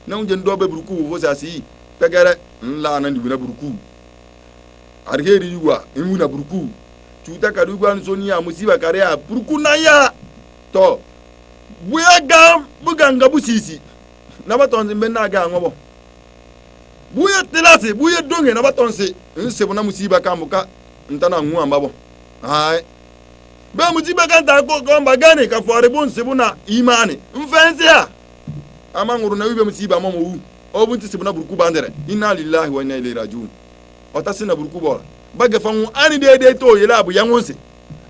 na unje ndobe burku ho sasi pegere nla na ndi na burku arheri yuwa imu na burku chuta kadugwa nsoni ya musiba kare ya burku na ya to buya gam buganga busisi na batonzi mbenna ga ngobo buya tilasi buya donge na batonzi nse bona musiba kamuka ntana nwu ambabo hai ba musiba kanta ko gomba gane ka fore bon sebuna imani mfensi ya amanguru na wibe musiba momo wu obunti sebuna burku bandere inna lillahi wa inna ilaihi rajiun otasina burku bola baga fangu ani de to yela abu yanwonse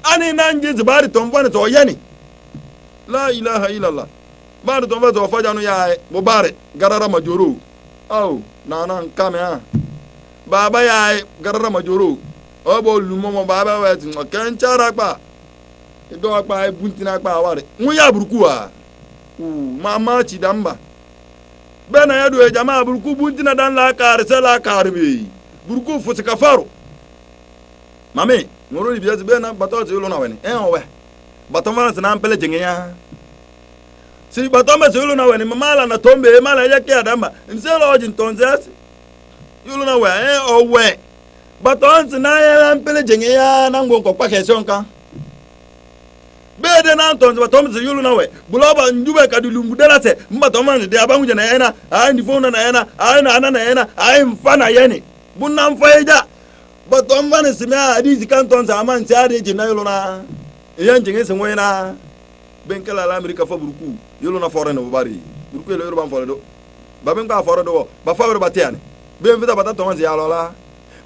ani nanje zibari tomfane to yani la ilaha illallah bari tomfa to fajanu ya mubare garara majoro au nana nkame ha baba ya garara majoro obo lumomo baba wetin kenchara pa ido apa buntina pa aware nwuya burku a mama chidamba bena yadu e jamaa burku buntina dan la kar sala karbi burku futika faro mame ngoro li biazi bena bato zelo na weni owe bato mala sana mpele jengenya si bato ma zelo na weni mala na tombe mala yake adamba nselo oji ntonzasi yulo na we owe bato nsina ya mpele jengenya na ngonko kwa kesonka bede na ntonze bato mzi yulo na we buloba njube kadulungu delase mbato mala de abangu na yana ai ndifona na yana ai na ana na yana ai mfana yeni bunna mfaija bato mbane simia hadithi kantonza amanti ade jina yolo na yanje ngese ngwena benkala la Amerika fa burku yolo na forene bari burku yolo ban foredo baben ka foredo ba favre batiane ben vita batato manzi yalola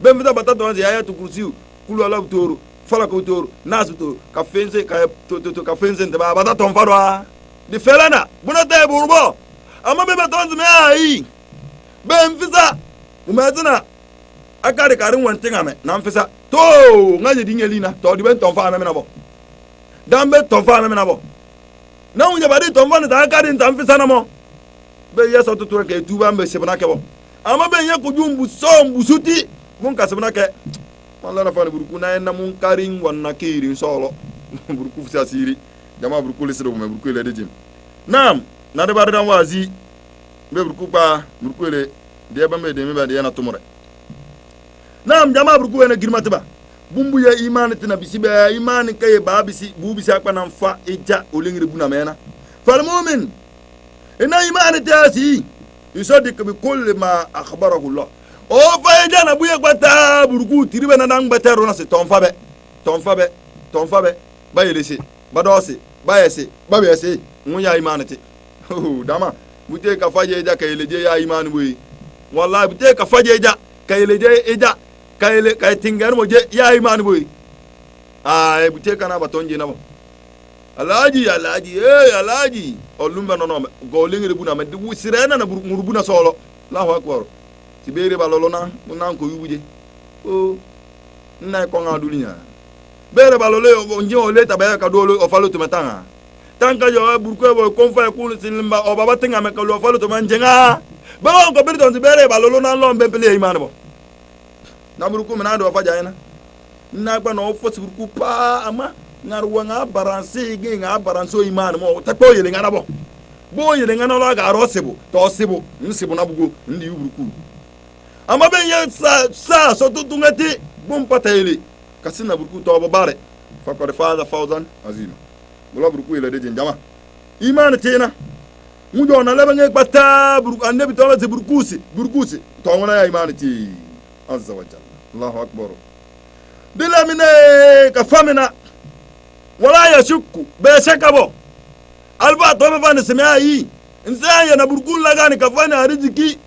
ben vita batato manzi ya tu kursiu kulu ala butoro fala ko butoro nasu to ka fenze ka to ka fenze ndaba batato mfarwa di felana buna te burbo ama be batonzi me ai ben vita umazina akari karin wantin ame na mfisa to ngaje dinyelina to di ben tonfa ame na bo dambe tonfa ame na bo na unje bari tonfa na akari nta mfisa na mo be yeso tutura ke tuba mbe sebna ke bo ama be ye ko jumbu so mbusuti mun ka sebna ke wala na fani burku na en mun karin wanna kirin solo burku fisa siri jama burku lesero me burku le dejim nam na de bari dan wazi be burku pa burku le de ba me de me ba de na tumure nam jama burku wena girmatiba bumbu ya imani tina bisibe imani kaye babisi bubisi akpa na mfa eja olengire buna mena fal mu'min ina imani tasi yusaddiq bi kulli ma akhbarahu Allah o fa eja na buye gbata burku tiribe na nang batero na se tonfabe bayelese badose bayese babese munya imani te dama bute ka faje eja kayeleje ya imani boy wallahi bute ka faje eja kayeleje eja kay tingar mo je ya imani boy ay bute kana batonje na bo alaji olumba no go lingere buna me du sirena na buna solo Allahu akbar tibere balolona munan ko yubuje o nna ko ngadulinya bere balolo onje o leta ba ka do o falo to matanga tanka yo burko bo konfa ko sinimba o baba tinga me ka lo falo to manjenga ba on ko bere don bere balolona lo mbepele imani bo na burku mena do faja yana na gba no fosi burku pa ama ngarwa nga baranse ge nga baranso imani mo ta ko yele ngana bo yele ngana lo ga rosebo to sebo nsibo na bugo ndi burku ama ben ye sa so tutungati bum patayele kasina burku to bare fa ko faza fawzan azima bulo burku yele de jama imani tina mujo na leba nge pata burku annabi to la burkusi to ngona ya imani ti azza wa jalla. Allahu akbar. Bila mine kafamina wala yashukku be shakabo alba to be fani sima yi nzaya na burkun lagani kafani ariziki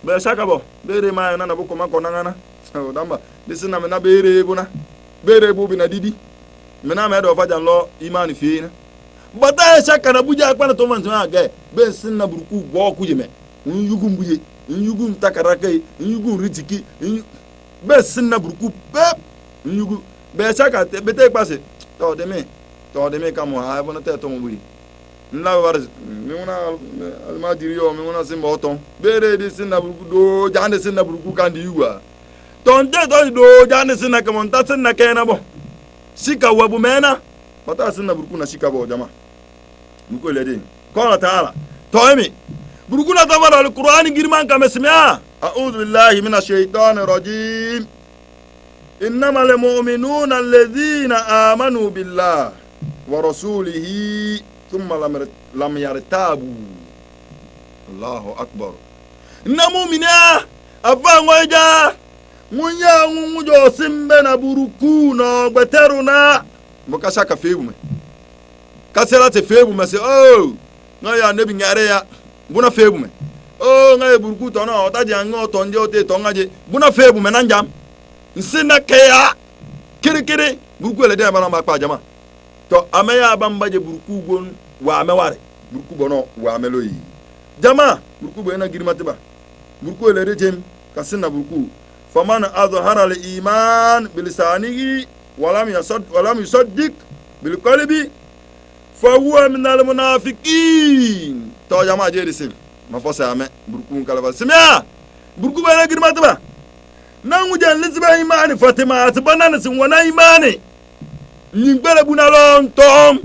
be shakabo bere ma na buko mako nangana so damba disina mena bere buna bere bu bina didi mena me do fajan lo imani fiina bata shaka na buja akwana to man tuma ga be sinna burku go ku yeme nyugum buye nyugum takarakai nyugum riziki be sinna burku be nyugu be shaka be te pase to de me kamo ha bona te to mo buri nla war mi wona almadiri yo mi wona simba oton bere di sinna burku do jande sinna burku kandi yuwa ton de do jande sinna kamo ta sinna kena bo shika wabu mena mata sinna burku na shika bo jama muko lede qala ta'ala toimi burku na tamara alquran girman kama sami'a a'udhu billahi minash shaitanir rajim إنما المؤمنون الذين آمنوا بالله ورسوله ثم لم يرتابوا الله أكبر إنما أفان ويجا منيا مجو سمبنا بركونا بترنا مكاشاك فيهم كسرات فيهم سي أو نيا نبي نياريا بنا فيهم أو نيا بركو تونا أتاجي أنغو تونجي أوتي تونجي بنا فيهم نانجام nsina kaya kirikiri burku le de bana pa jama to ameya bambaje burku gon wa ameware burku bono wa ameloyi jama burku bo ena girmate ba burku le rejem kasina burku faman azhara al iman bilisanihi walam yusaddiq bil qalbi fa huwa min al munafiqin to jama je disim ma fosa ame burku kala ba simya burku bo ena girmate ba nan wujen lisba imani fatima atibana sin wana imani nyigbere buna lon tom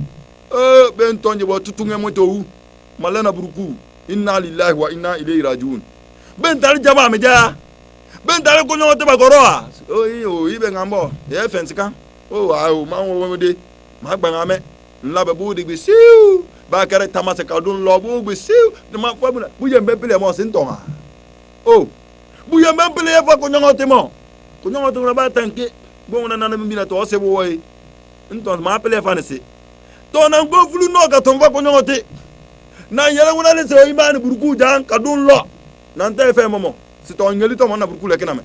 ben tonje bo tutunge moto wu malana buruku inna lillahi wa inna ilayhi rajiun ben tar jama me ja ben tar ko nyote ba goroa o ibe ngambo e fensika o wa o ma wo de ma gba ngame nla be bu de gbe siu ba kare tamase ka dun lo bu gbe siu de ma fa buna bu je mbepele mo sin tonga o buya mbele fa ko nyongote na ba tanke bo na na mbina to se bo woy nton ma pele fa nese to na go fulu no ka ton fa ko nyongote na yele wona le se imani burku jan ka dun lo nan te fe momo si to ngeli to na burku le kiname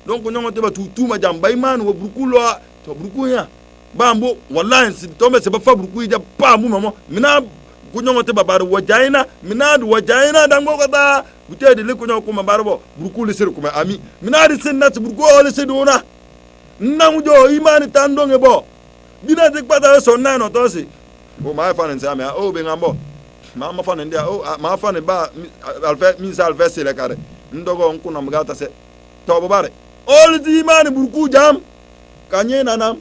donc nyongote ba tu ma jamba imani wo burku lo to burku ya bambo wallahi si to me se ba fa burku ja pa mu momo mina kunyongote babaru wajaina minadu wajaina dango kata butedi le kunyo kuma barbo burku le sir kuma ami minadi sinnat burku ole sedona nangujo imani tandonge bo bina dik pata so nano tosi o ma fa nse ami o be ngambo ma fa ndia o ma fa ne ba alfa mi sa alfa se le kare ndogo nkuna mgata se to bare ole di imani burku jam kanye nanam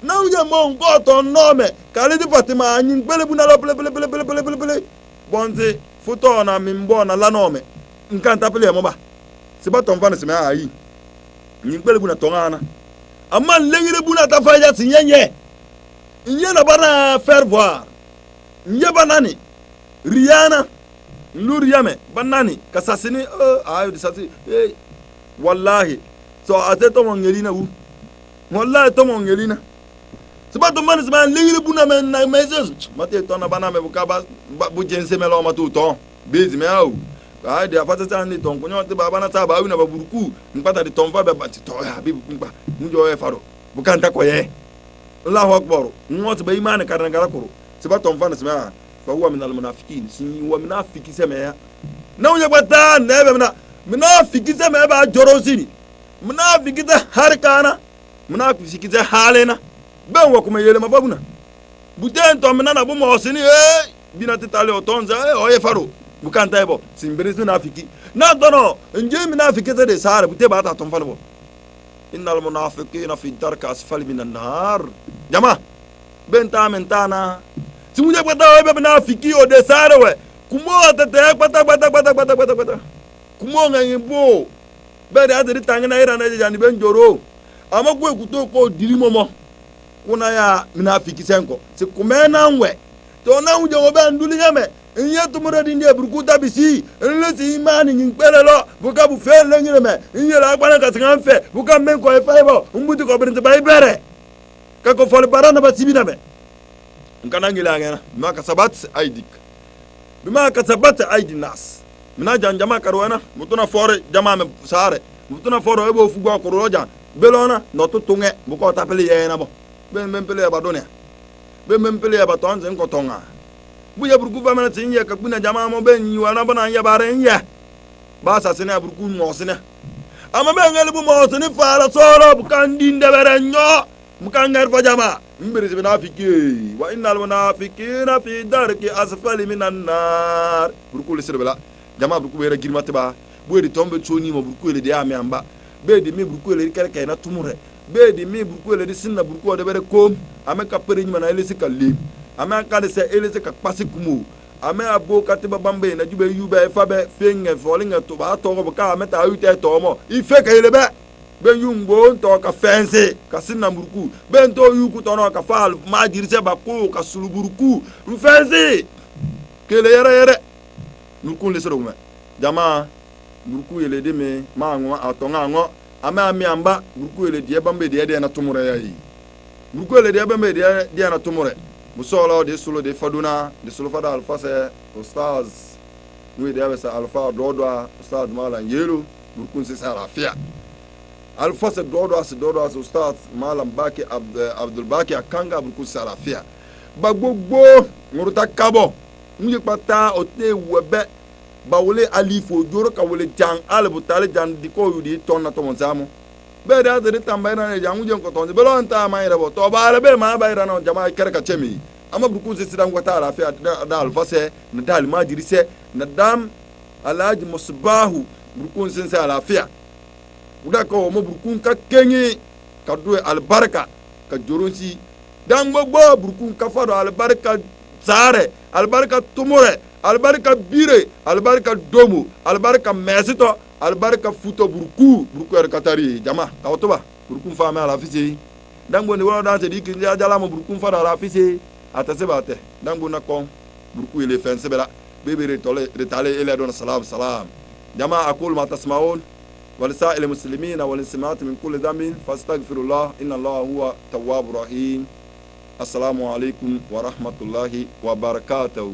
na uje mo ngo to nome kale di fatima anyi gbele bu na lo ple bonze foto na mimbo na la nome nkanta ple mo ba se ba ton fane se me ayi nyi gbele bu na to ngana amma lengire bu na ta faja sinyenye nye na bana faire voir nye banani riana luriyame banani kasasini ayo disasi wallahi so ateto mo ngelina wu wallahi to mo ngelina sibato man siban lingire buna men na message mate to na bana me bukaba bu jense me lo matu to bezi me awu ai de afata tan ni ton kunyo te baba na ta ba wi na baburuku npata de ton fa be bati to ya bi bukpa njo e faro bukanta ko ye Allahu akbar nwot be imani karna gara koro sibato mfa na sima fa huwa min al munafiqin sin wa munafiki sema ya na unye bata na be na munafiki sema ba joro sini munafiki da harkana munafiki da halena ben wa kuma yele mababuna buten to menana bu mo sini bina titale otonza oye faro bukanta ebo simberesu nafiki na dono nje munafiki de sare bute ba ta ton falbo innal munafiqina fi darka asfali minan nar jama benta mentana simunye kwata be munafiki o de sare we kumo tete kwata kumo ngayimbo be de adiri tangina ira na jani ben joro amagwe kuto ko dirimomo kuna ya munafiki senko si kumena nwe to na uje obe nduli nyame inye tumure di nye burku tabisi nlesi imani nyinkpelelo buka bu fe lengire me inye la akpana ka singa fe buka men ko efaibo mbuti ko brinti ba ibere ka ko fol barana ba sibina me nkana ngila ngena ma kasabat aidik bima kasabat aidin nas mina janjama karwana mutuna fore jama me sare mutuna fore ebo fugo ko roja belona no tutunge buko tapeli yena bo ben pele ba donia ben pele ba tonze ko tonga buya burku famana tinye ka kuna jama mo ben yiwana bana ya bare nya ba sa sene burku mo sene ama ben ngali bu mo sene fara soro bukan dinde bare nyo bukan ngar fa jama mbiri munafiki wa innal munafiqina fi darki asfali minan nar burku le serbela jama burku bere girmate ba bu di tombe choni mo burku le de ame amba be di mi burku le kere na tumure be di mi burku le di sinna burku de bere kom ame ka pere nyima na ele sikalim ame akade se ele se ka kpasi kumu ame abo katiba bambe na jube yube fa be fenge folinga to ba to ko ka ame ta yute to mo ife ka ele be ben yumbo to ka fense ka sinna burku ben to yuku to no ka fal ma dirse ba ko ka sulu burku ru fense kele yere nukun le sero me jama burku ele de me ma ngo atonga ngo ame ami amba burku ele de bambe de na tumure yayi burku ele de bambe de na tumure musola de solo de faduna de solo fada alfase ustaz we de abesa alfa dodwa ustaz malan yelo burkun se sarafia alfase dodwa ustaz malam baki abdul baki akanga burkun sarafia bagbogbo nguruta kabo muje pata ote webe bawole alifo joro ka wole jang albutale jan diko yudi tonna to monzamo be da de tambayna ne jangu jen ko tonje belo anta ma ira bo to baale be ma bayra no jama kere ka chemi ama buku se sidan ko ta rafi da alfase na dal majrise na dam alaji musbahu buku sen sa lafiya uda ko mo buku ka kenyi ka do albarka ka joronsi dan gbogbo buku ka fado albarka zare albarka tumure albarka bire albarka domo albarka mesito albarka futo burku er katari jama kawtoba burku fama ala fisi dango ni wala dan di kin jala mo burku fa ala fisi atase bate dango na kon burku ile fense bela bebere tole retale ile don salam jama aqul ma tasmaun ولسائر المسلمين والانسمات من كل ذنب فاستغفر الله إن الله هو تواب رحيم. السلام عليكم ورحمة الله وبركاته.